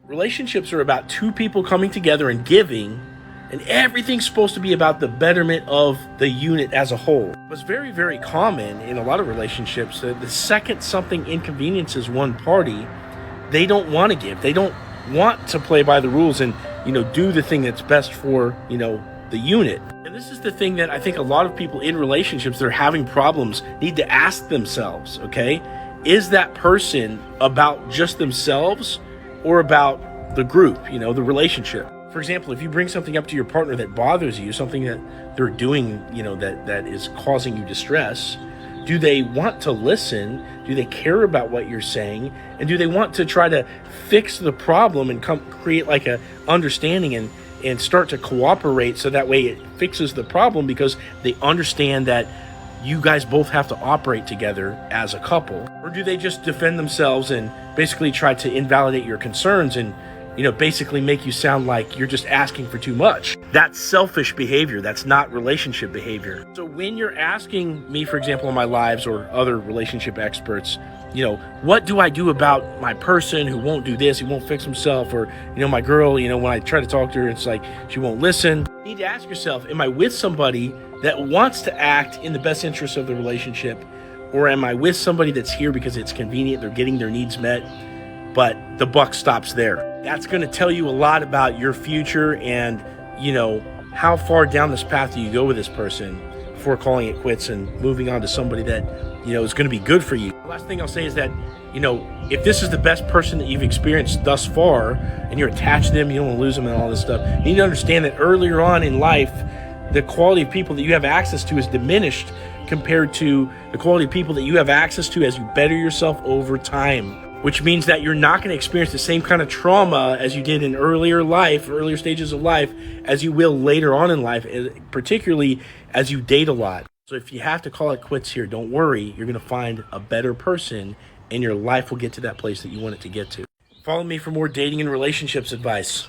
Relationships are about two people coming together and giving, and everything's supposed to be about the betterment of the unit as a whole. It's very, very common in a lot of relationships that the second something inconveniences one party, they don't want to give. They don't want to play by the rules and, do the thing that's best for, the unit. And this is the thing that I think a lot of people in relationships that are having problems need to ask themselves, okay? Is that person about just themselves or about the group, the relationship? For example, if you bring something up to your partner that bothers you, something that they're doing, that is causing you distress, do they want to listen? Do they care about what you're saying? And do they want to try to fix the problem and create like a understanding and start to cooperate so that way it fixes the problem because they understand that you guys both have to operate together as a couple? Or do they just defend themselves and basically try to invalidate your concerns and basically make you sound like you're just asking for too much? That's selfish behavior. That's not relationship behavior. So when you're asking me, for example, in my lives or other relationship experts, what do I do about my person who won't do this, who won't fix himself, or, my girl, when I try to talk to her, it's like she won't listen. You need to ask yourself, am I with somebody that wants to act in the best interest of the relationship, or am I with somebody that's here because it's convenient, they're getting their needs met, but the buck stops there? That's going to tell you a lot about your future and, how far down this path do you go with this person before calling it quits and moving on to somebody that, is going to be good for you. The last thing I'll say is that, if this is the best person that you've experienced thus far and you're attached to them, you don't want to lose them and all this stuff, you need to understand that earlier on in life, the quality of people that you have access to is diminished compared to the quality of people that you have access to as you better yourself over time. Which means that you're not going to experience the same kind of trauma as you did in earlier stages of life, as you will later on in life, particularly as you date a lot. So if you have to call it quits here, don't worry. You're going to find a better person and your life will get to that place that you want it to get to. Follow me for more dating and relationships advice.